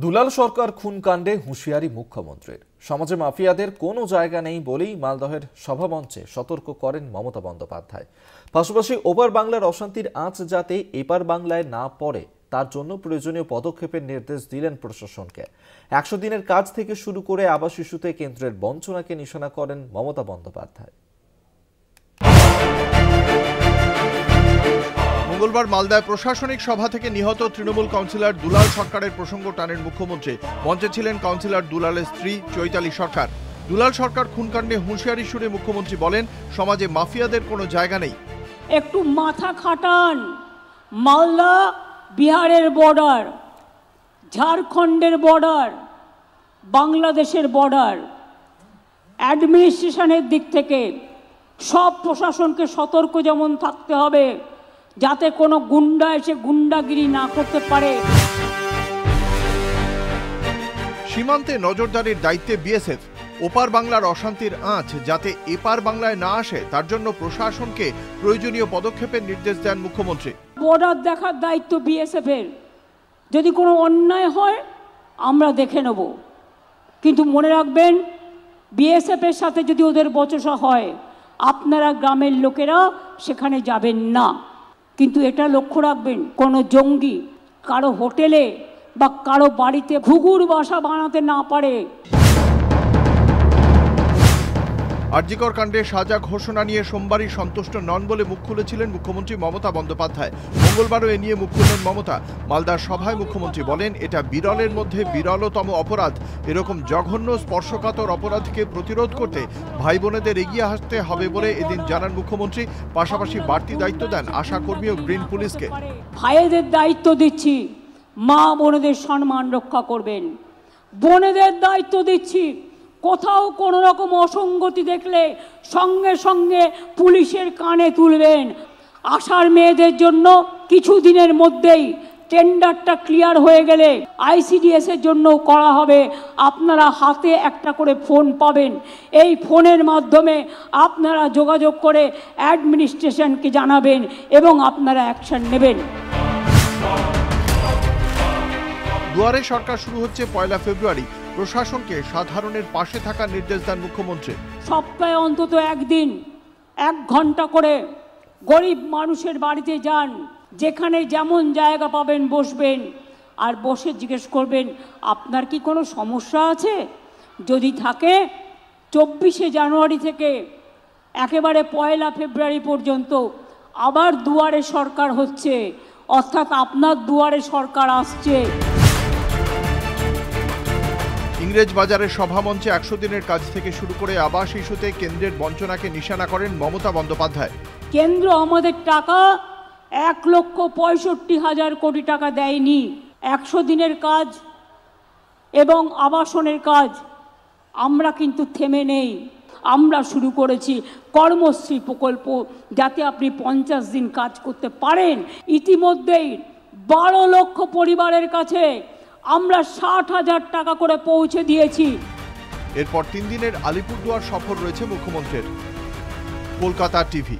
দুলাল সরকার খুন কাণ্ডে হুঁশিয়ারি মুখ্যমন্ত্রীর। সমাজে মাফিয়াদের কোনো জায়গা নেই বলেই মালদহের সভামঞ্চে সতর্ক করেন মমতা বন্দ্যোপাধ্যায়। পাশাপাশি ওপার বাংলার অশান্তির আঁচ যাতে এপার বাংলায় না পড়ে তার জন্য প্রয়োজনীয় পদক্ষেপের নির্দেশ দিলেন প্রশাসনকে। ১০০ দিনের কাজ থেকে শুরু করে আবাস ইস্যুতে কেন্দ্রের বঞ্চনাকে নিশানা করেন মমতা বন্দ্যোপাধ্যায়। মঙ্গলবার মালদায় প্রশাসনিক সভা থেকে নিহত তৃণমূল কাউন্সিলর দুলাল সরকারের প্রসঙ্গ টানেন মুখ্যমন্ত্রী। মঞ্চে ছিলেন কাউন্সিলর দুলালের স্ত্রী চৈতালি সরকার। দুলাল সরকার খুনকাণ্ডে হুঁশিয়ারি সুরে মুখ্যমন্ত্রী বলেন, সমাজে মাফিয়াদের কোনো জায়গা নেই। একটু মাথা খাটান। মালদা বিহারের বর্ডার, ঝাড়খণ্ডের বর্ডার, বাংলাদেশের বর্ডার। অ্যাডমিনিস্ট্রেশনের দিক থেকে সব প্রশাসনকে সতর্ক যেমন থাকতে হবে যাতে কোনো গুন্ডা এসে গুন্ডাগিরি না করতে পারে। সীমান্তে নজরদারির দায়িত্বে বিএসএফ। ওপার বাংলার অশান্তির আঁচ যাতে এপার বাংলায় না আসে তার জন্য প্রশাসনকে প্রয়োজনীয় পদক্ষেপের নির্দেশ দেন মুখ্যমন্ত্রী। বর্ডার দেখার দায়িত্ব বিএসএফের। যদি কোনো অন্যায় হয় আমরা দেখে নেব, কিন্তু মনে রাখবেন বিএসএফের সাথে যদি ওদের বচসা হয় আপনারা গ্রামের লোকেরা সেখানে যাবেন না। কিন্তু এটা লক্ষ্য রাখবেন কোনো জঙ্গি কারো হোটেলে বা কারো বাড়িতে ঘুঘুর বাসা বানাতে না পারে। আরজিকর কাণ্ডে সাজা ঘোষণা নিয়ে সোমবারই সন্তুষ্ট নন বলে মুখ খুলেছিলেন মুখ্যমন্ত্রী মমতা বন্দ্যোপাধ্যায়। মঙ্গলবারও এ নিয়ে মুখ খুললেন মমতা। মালদার সভায় মুখ্যমন্ত্রী বলেন, এটা বিরলের মধ্যে বিরলতম অপরাধ। এরকম জঘন্য স্পর্শকাতর অপরাধকে প্রতিরোধ করতে ভাই বোনেদের এগিয়ে আসতে হবে বলে এদিন জানান মুখ্যমন্ত্রী। পাশাপাশি বাড়তি দায়িত্ব দেন আশাকর্মী ও গ্রিন পুলিশকে। ভাইদের দায়িত্ব দিচ্ছি, মা বোনেদের সম্মান রক্ষা করবেন। বোনেদের দায়িত্ব দিচ্ছি, কোথাও কোনো রকম অসঙ্গতি দেখলে সঙ্গে সঙ্গে পুলিশের কানে তুলবেন। আশার মেয়েদের জন্য কিছুদিনের মধ্যেই টেন্ডারটা ক্লিয়ার হয়ে গেলে আইসিডিএস এর জন্যও করা হবে। আপনারা হাতে একটা করে ফোন পাবেন, এই ফোনের মাধ্যমে আপনারা যোগাযোগ করে অ্যাডমিনিস্ট্রেশনকে জানাবেন এবং আপনারা অ্যাকশন নেবেন। দুয়ারে সরকার শুরু হচ্ছে 1 ফেব্রুয়ারি। প্রশাসনকে সাধারণের পাশে থাকার নির্দেশ দেন মুখ্যমন্ত্রী। সপ্তাহে অন্তত একদিন 1 ঘন্টা করে গরিব মানুষের বাড়িতে যান, যেখানে যেমন জায়গা পাবেন বসবেন, আর বসে জিজ্ঞেস করবেন আপনার কি কোনো সমস্যা আছে। যদি থাকে 24শে জানুয়ারি থেকে একেবারে 1 ফেব্রুয়ারি পর্যন্ত আবার দুয়ারে সরকার হচ্ছে, অর্থাৎ আপনার দুয়ারে সরকার আসছে। ইংরেজ বাজারের সভামঞ্চে 100 দিনের কাজ থেকে শুরু করে আবাস ইস্যুতে কেন্দ্রের বঞ্চনাকে নিশানা করেন মমতা বন্দ্যোপাধ্যায়। কেন্দ্র আমাদের টাকা 1,65,000 কোটি টাকা দেয়নি। 100 দিনের কাজ এবং আবাসনের কাজ আমরা কিন্তু থেমে নেই। আমরা শুরু করেছি কর্মশ্রী প্রকল্প, যাতে আপনি 50 দিন কাজ করতে পারেন। ইতিমধ্যেই 12 লক্ষ পরিবারের কাছে আমরা 60,000 টাকা করে পৌঁছে দিয়েছি। এরপর 3 দিনের আলিপুরদুয়ার সফর রয়েছে মুখ্যমন্ত্রীর। কলকাতা টিভি।